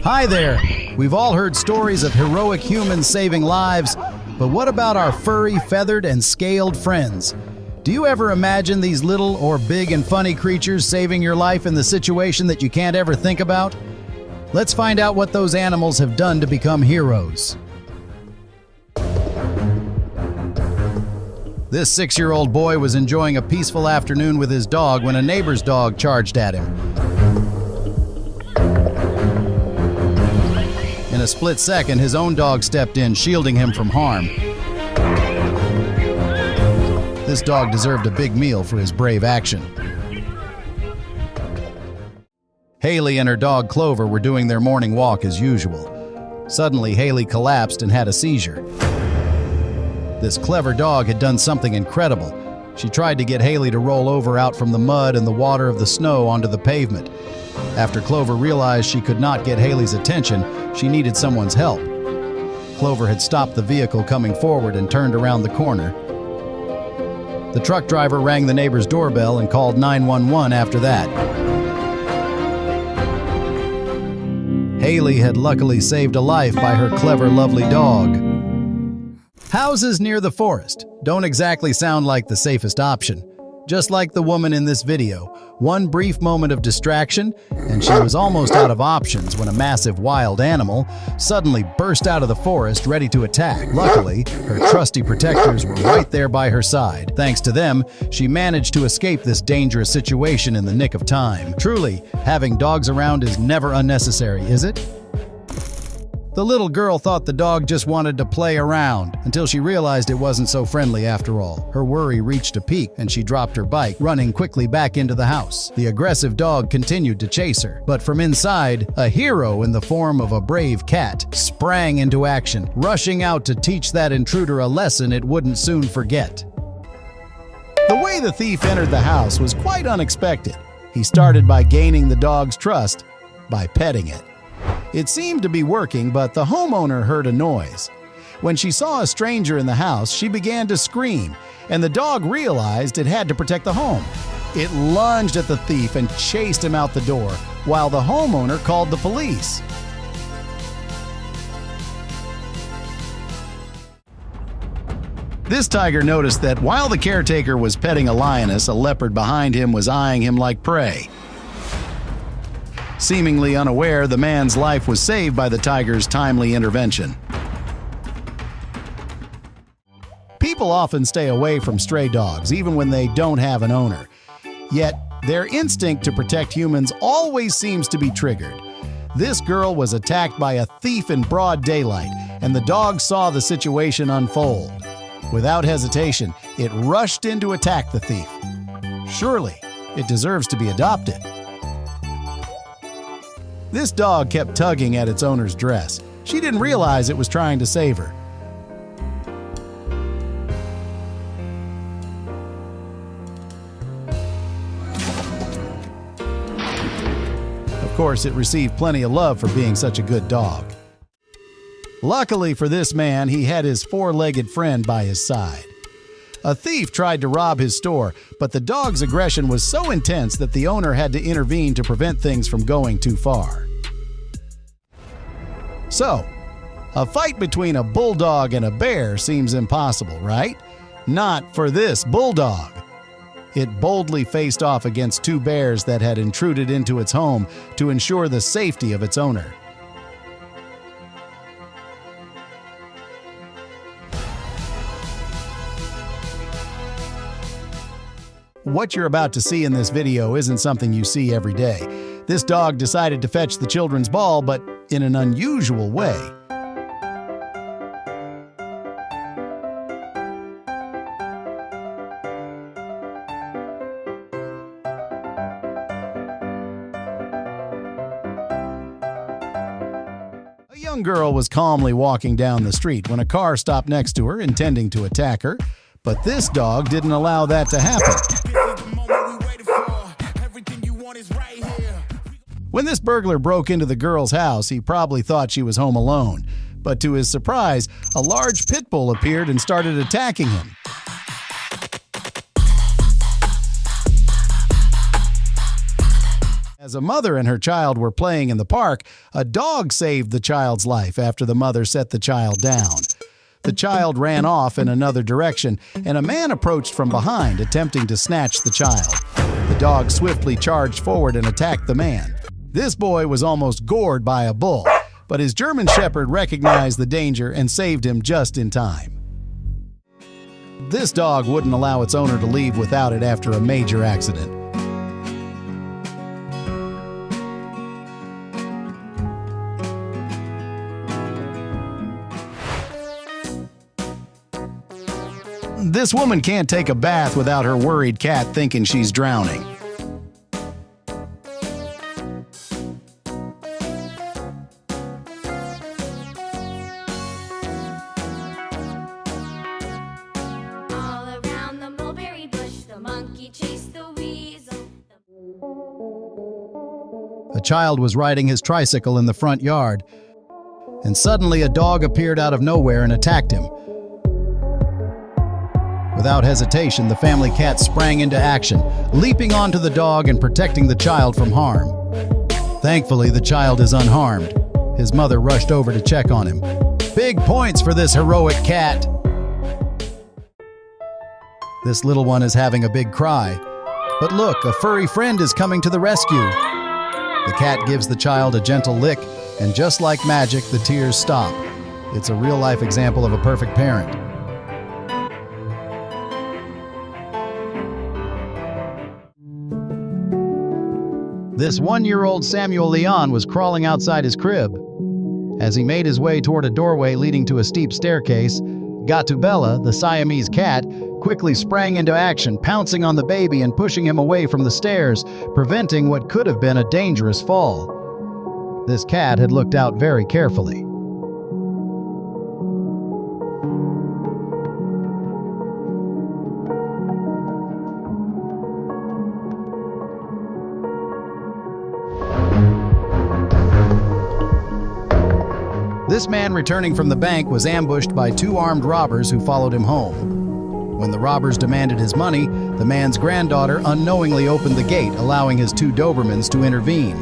Hi there! We've all heard stories of heroic humans saving lives, but what about our furry, feathered, and scaled friends? Do you ever imagine these little or big and funny creatures saving your life in the situation that you can't ever think about? Let's find out what those animals have done to become heroes. This 6-year-old boy was enjoying a peaceful afternoon with his dog when a neighbor's dog charged at him. In a split second, his own dog stepped in, shielding him from harm. This dog deserved a big meal for his brave action. Haley and her dog Clover were doing their morning walk as usual. Suddenly, Haley collapsed and had a seizure. This clever dog had done something incredible. She tried to get Haley to roll over out from the mud and the water of the snow onto the pavement. After Clover realized she could not get Haley's attention, she needed someone's help. Clover had stopped the vehicle coming forward and turned around the corner. The truck driver rang the neighbor's doorbell and called 911 after that. Haley had luckily saved a life by her clever, lovely dog. Houses near the forest don't exactly sound like the safest option. Just like the woman in this video, one brief moment of distraction, and she was almost out of options when a massive wild animal suddenly burst out of the forest ready to attack. Luckily, her trusty protectors were right there by her side. Thanks to them, she managed to escape this dangerous situation in the nick of time. Truly, having dogs around is never unnecessary, is it? The little girl thought the dog just wanted to play around until she realized it wasn't so friendly after all. Her worry reached a peak and she dropped her bike, running quickly back into the house. The aggressive dog continued to chase her, but from inside, a hero in the form of a brave cat sprang into action, rushing out to teach that intruder a lesson it wouldn't soon forget. The way the thief entered the house was quite unexpected. He started by gaining the dog's trust by petting it. It seemed to be working, but the homeowner heard a noise. When she saw a stranger in the house, she began to scream, and the dog realized it had to protect the home. It lunged at the thief and chased him out the door, while the homeowner called the police. This tiger noticed that while the caretaker was petting a lioness, a leopard behind him was eyeing him like prey. Seemingly unaware, the man's life was saved by the tiger's timely intervention. People often stay away from stray dogs, even when they don't have an owner. Yet, their instinct to protect humans always seems to be triggered. This girl was attacked by a thief in broad daylight, and the dog saw the situation unfold. Without hesitation, it rushed in to attack the thief. Surely, it deserves to be adopted. This dog kept tugging at its owner's dress. She didn't realize it was trying to save her. Of course, it received plenty of love for being such a good dog. Luckily for this man, he had his four-legged friend by his side. A thief tried to rob his store, but the dog's aggression was so intense that the owner had to intervene to prevent things from going too far. So, a fight between a bulldog and a bear seems impossible, right? Not for this bulldog. It boldly faced off against two bears that had intruded into its home to ensure the safety of its owner. What you're about to see in this video isn't something you see every day. This dog decided to fetch the children's ball, but in an unusual way. A young girl was calmly walking down the street when a car stopped next to her, intending to attack her, but this dog didn't allow that to happen. When this burglar broke into the girl's house, he probably thought she was home alone. But to his surprise, a large pit bull appeared and started attacking him. As a mother and her child were playing in the park, a dog saved the child's life after the mother set the child down. The child ran off in another direction, and a man approached from behind, attempting to snatch the child. The dog swiftly charged forward and attacked the man. This boy was almost gored by a bull, but his German Shepherd recognized the danger and saved him just in time. This dog wouldn't allow its owner to leave without it after a major accident. This woman can't take a bath without her worried cat thinking she's drowning. All around the mulberry bush, the monkey chased the weasel. A child was riding his tricycle in the front yard, and suddenly a dog appeared out of nowhere and attacked him. Without hesitation, the family cat sprang into action, leaping onto the dog and protecting the child from harm. Thankfully, the child is unharmed. His mother rushed over to check on him. Big points for this heroic cat! This little one is having a big cry. But look, a furry friend is coming to the rescue. The cat gives the child a gentle lick, and just like magic, the tears stop. It's a real-life example of a perfect parent. This 1-year-old Samuel Leon was crawling outside his crib. As he made his way toward a doorway leading to a steep staircase, Gatubella, the Siamese cat, quickly sprang into action, pouncing on the baby and pushing him away from the stairs, preventing what could have been a dangerous fall. This cat had looked out very carefully. This man returning from the bank was ambushed by 2 armed robbers who followed him home. When the robbers demanded his money, the man's granddaughter unknowingly opened the gate, allowing his 2 Dobermans to intervene.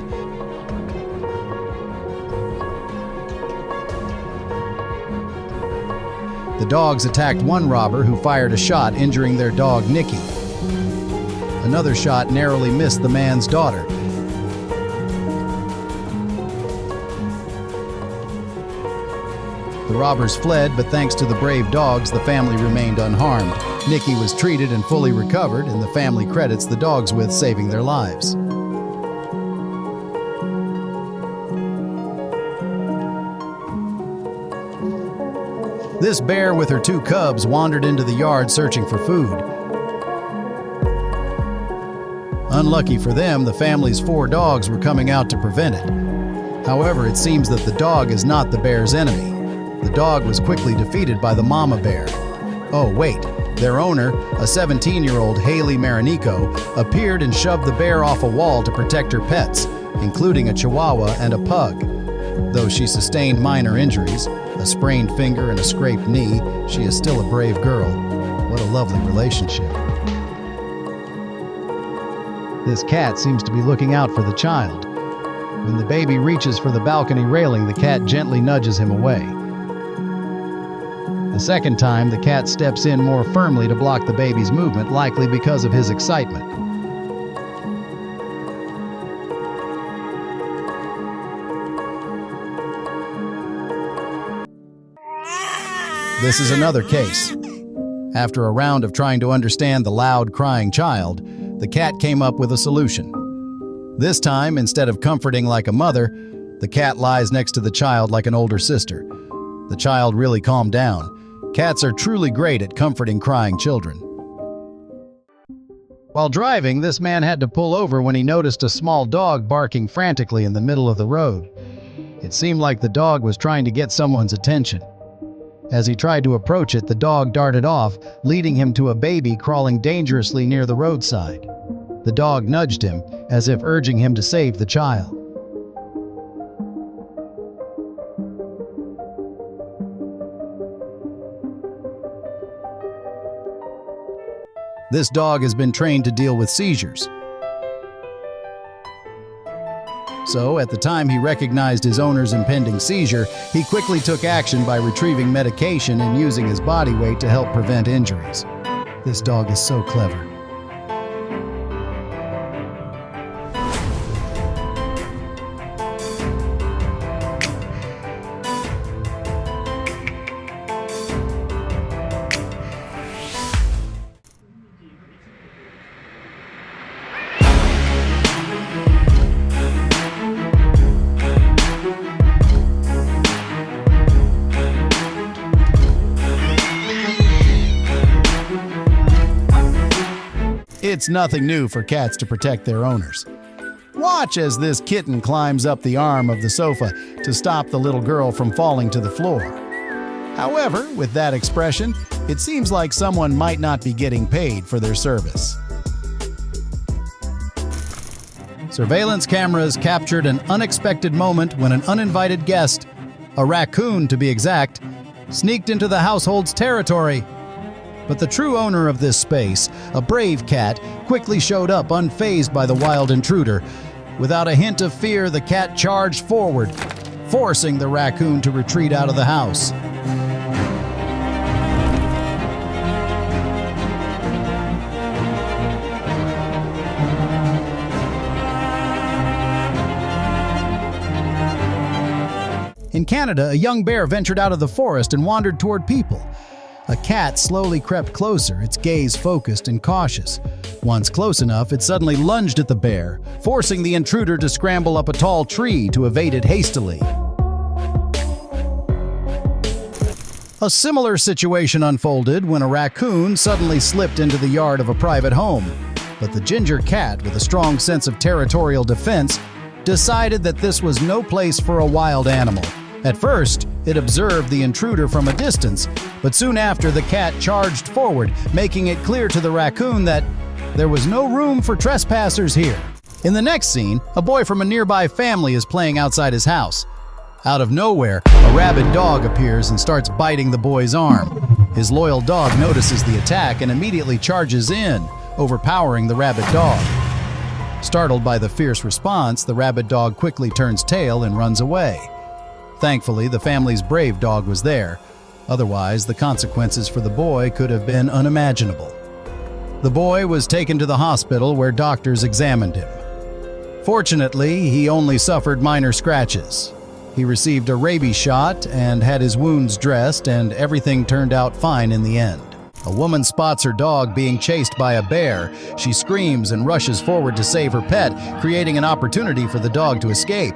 The dogs attacked one robber who fired a shot, injuring their dog Nicky. Another shot narrowly missed the man's daughter. The robbers fled, but thanks to the brave dogs, the family remained unharmed. Nicky was treated and fully recovered, and the family credits the dogs with saving their lives. This bear with her 2 cubs wandered into the yard searching for food. Unlucky for them, the family's 4 dogs were coming out to prevent it. However, it seems that the dog is not the bear's enemy. The dog was quickly defeated by the mama bear. Oh wait, their owner, a 17-year-old Haley Marinico, appeared and shoved the bear off a wall to protect her pets, including a chihuahua and a pug. Though she sustained minor injuries, a sprained finger and a scraped knee, she is still a brave girl. What a lovely relationship. This cat seems to be looking out for the child. When the baby reaches for the balcony railing, the cat gently nudges him away. The second time, the cat steps in more firmly to block the baby's movement, likely because of his excitement. This is another case. After a round of trying to understand the loud, crying child, the cat came up with a solution. This time, instead of comforting like a mother, the cat lies next to the child like an older sister. The child really calmed down. Cats are truly great at comforting crying children. While driving, this man had to pull over when he noticed a small dog barking frantically in the middle of the road. It seemed like the dog was trying to get someone's attention. As he tried to approach it, the dog darted off, leading him to a baby crawling dangerously near the roadside. The dog nudged him, as if urging him to save the child. This dog has been trained to deal with seizures. So, at the time he recognized his owner's impending seizure, he quickly took action by retrieving medication and using his body weight to help prevent injuries. This dog is so clever. It's nothing new for cats to protect their owners. Watch as this kitten climbs up the arm of the sofa to stop the little girl from falling to the floor. However, with that expression, it seems like someone might not be getting paid for their service. Surveillance cameras captured an unexpected moment when an uninvited guest, a raccoon to be exact, sneaked into the household's territory. But the true owner of this space, a brave cat, quickly showed up unfazed by the wild intruder. Without a hint of fear, the cat charged forward, forcing the raccoon to retreat out of the house. In Canada, a young bear ventured out of the forest and wandered toward people. A cat slowly crept closer, its gaze focused and cautious. Once close enough, it suddenly lunged at the bear, forcing the intruder to scramble up a tall tree to evade it hastily. A similar situation unfolded when a raccoon suddenly slipped into the yard of a private home. But the ginger cat, with a strong sense of territorial defense, decided that this was no place for a wild animal. At first, it observed the intruder from a distance, but soon after the cat charged forward, making it clear to the raccoon that there was no room for trespassers here. In the next scene, a boy from a nearby family is playing outside his house. Out of nowhere, a rabid dog appears and starts biting the boy's arm. His loyal dog notices the attack and immediately charges in, overpowering the rabid dog. Startled by the fierce response, the rabid dog quickly turns tail and runs away. Thankfully, the family's brave dog was there. Otherwise, the consequences for the boy could have been unimaginable. The boy was taken to the hospital where doctors examined him. Fortunately, he only suffered minor scratches. He received a rabies shot and had his wounds dressed, and everything turned out fine in the end. A woman spots her dog being chased by a bear. She screams and rushes forward to save her pet, creating an opportunity for the dog to escape.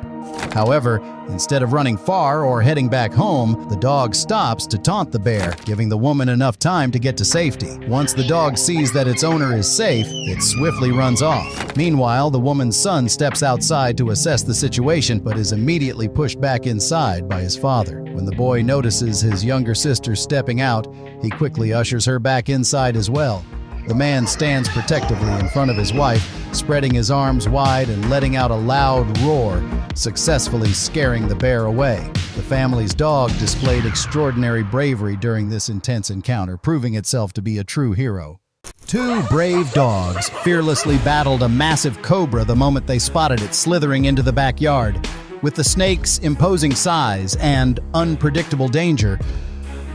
However, instead of running far or heading back home, the dog stops to taunt the bear, giving the woman enough time to get to safety. Once the dog sees that its owner is safe, it swiftly runs off. Meanwhile, the woman's son steps outside to assess the situation, but is immediately pushed back inside by his father. When the boy notices his younger sister stepping out, he quickly ushers her back inside as well. The man stands protectively in front of his wife, spreading his arms wide and letting out a loud roar, successfully scaring the bear away. The family's dog displayed extraordinary bravery during this intense encounter, proving itself to be a true hero. Two brave dogs fearlessly battled a massive cobra the moment they spotted it slithering into the backyard. With the snake's imposing size and unpredictable danger,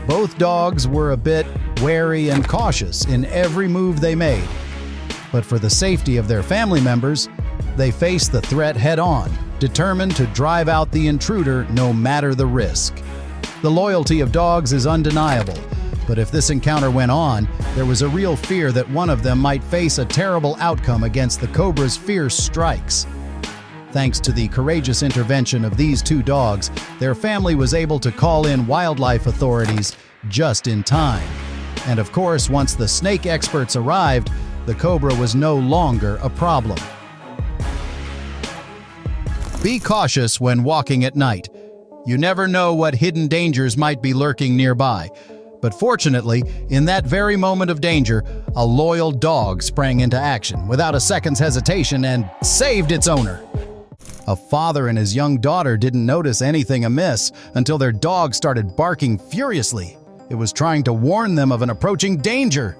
both dogs were a bit wary and cautious in every move they made. But for the safety of their family members, they faced the threat head-on, determined to drive out the intruder no matter the risk. The loyalty of dogs is undeniable, but if this encounter went on, there was a real fear that one of them might face a terrible outcome against the cobra's fierce strikes. Thanks to the courageous intervention of these two dogs, their family was able to call in wildlife authorities just in time. And of course, once the snake experts arrived, the cobra was no longer a problem. Be cautious when walking at night. You never know what hidden dangers might be lurking nearby. But fortunately, in that very moment of danger, a loyal dog sprang into action without a second's hesitation and saved its owner. A father and his young daughter didn't notice anything amiss until their dog started barking furiously. It was trying to warn them of an approaching danger.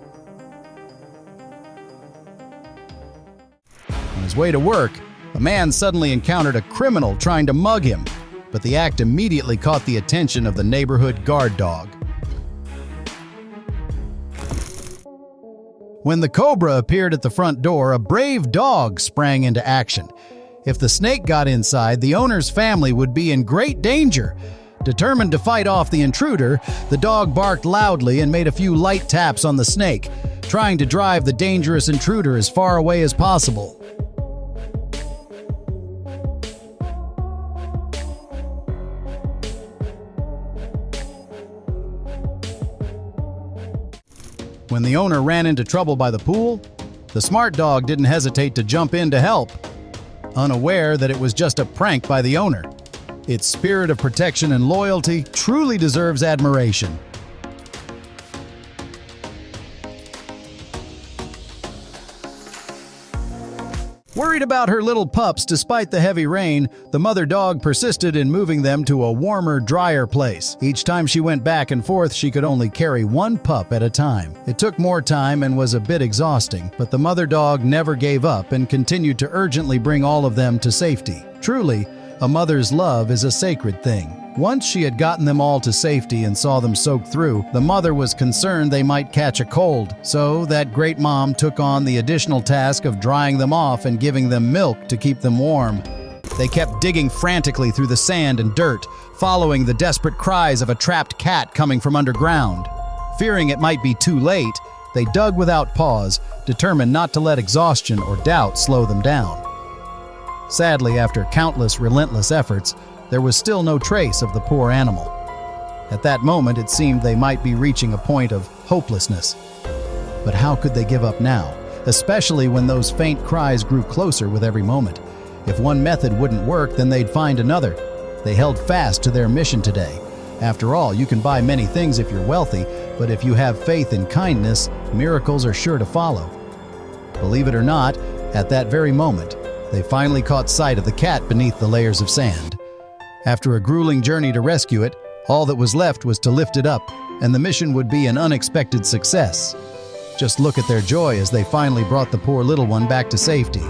On his way to work, A man suddenly encountered a criminal trying to mug him, but the act immediately caught the attention of the neighborhood guard dog. When the cobra appeared at the front door, a brave dog sprang into action. If the snake got inside, the owner's family would be in great danger. Determined to fight off the intruder, the dog barked loudly and made a few light taps on the snake, trying to drive the dangerous intruder as far away as possible. When the owner ran into trouble by the pool, the smart dog didn't hesitate to jump in to help, unaware that it was just a prank by the owner. Its spirit of protection and loyalty truly deserves admiration. Worried about her little pups despite the heavy rain, the mother dog persisted in moving them to a warmer, drier place. Each time she went back and forth, she could only carry one pup at a time. It took more time and was a bit exhausting, but the mother dog never gave up and continued to urgently bring all of them to safety. Truly, a mother's love is a sacred thing. Once she had gotten them all to safety and saw them soak through, the mother was concerned they might catch a cold, so that great mom took on the additional task of drying them off and giving them milk to keep them warm. They kept digging frantically through the sand and dirt, following the desperate cries of a trapped cat coming from underground. Fearing it might be too late, they dug without pause, determined not to let exhaustion or doubt slow them down. Sadly, after countless relentless efforts, there was still no trace of the poor animal. At that moment, it seemed they might be reaching a point of hopelessness. But how could they give up now, especially when those faint cries grew closer with every moment? If one method wouldn't work, then they'd find another. They held fast to their mission today. After all, you can buy many things if you're wealthy, but if you have faith in kindness, miracles are sure to follow. Believe it or not, at that very moment, they finally caught sight of the cat beneath the layers of sand. After a grueling journey to rescue it, all that was left was to lift it up, and the mission would be an unexpected success. Just look at their joy as they finally brought the poor little one back to safety.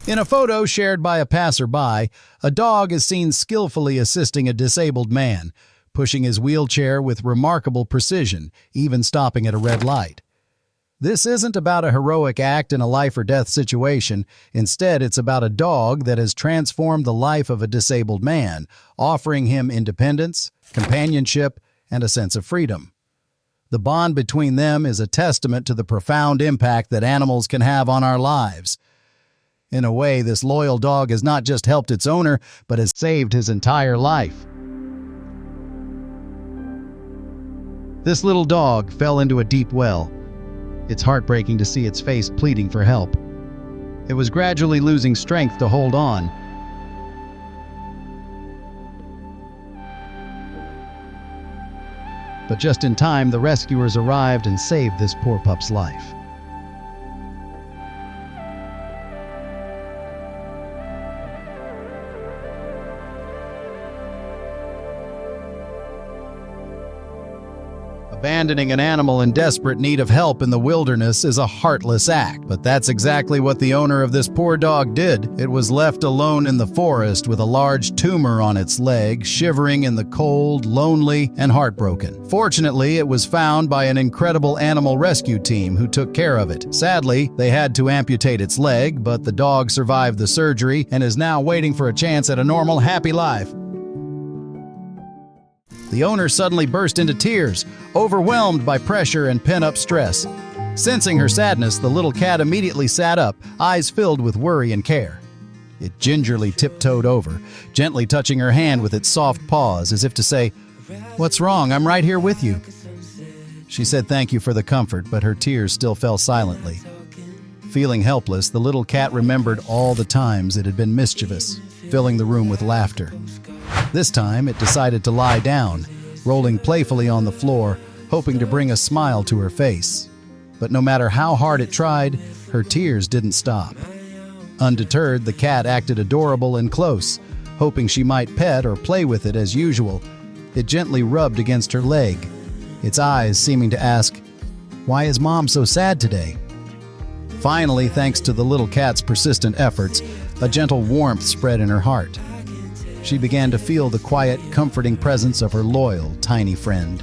In a photo shared by a passerby, a dog is seen skillfully assisting a disabled man, pushing his wheelchair with remarkable precision, even stopping at a red light. This isn't about a heroic act in a life-or-death situation. Instead, it's about a dog that has transformed the life of a disabled man, offering him independence, companionship, and a sense of freedom. The bond between them is a testament to the profound impact that animals can have on our lives. In a way, this loyal dog has not just helped its owner, but has saved his entire life. This little dog fell into a deep well. It's heartbreaking to see its face pleading for help. It was gradually losing strength to hold on. But just in time, the rescuers arrived and saved this poor pup's life. Abandoning an animal in desperate need of help in the wilderness is a heartless act, but that's exactly what the owner of this poor dog did. It was left alone in the forest with a large tumor on its leg, shivering in the cold, lonely, and heartbroken. Fortunately, it was found by an incredible animal rescue team who took care of it. Sadly, they had to amputate its leg, but the dog survived the surgery and is now waiting for a chance at a normal, happy life. The owner suddenly burst into tears, overwhelmed by pressure and pent-up stress. Sensing her sadness, the little cat immediately sat up, eyes filled with worry and care. It gingerly tiptoed over, gently touching her hand with its soft paws, as if to say, "What's wrong? I'm right here with you." She said thank you for the comfort, but her tears still fell silently. Feeling helpless, the little cat remembered all the times it had been mischievous, filling the room with laughter. This time, it decided to lie down, rolling playfully on the floor, hoping to bring a smile to her face. But no matter how hard it tried, her tears didn't stop. Undeterred, the cat acted adorable and close, hoping she might pet or play with it as usual. It gently rubbed against her leg, its eyes seeming to ask, "Why is Mom so sad today?" Finally, thanks to the little cat's persistent efforts, a gentle warmth spread in her heart. She began to feel the quiet, comforting presence of her loyal, tiny friend.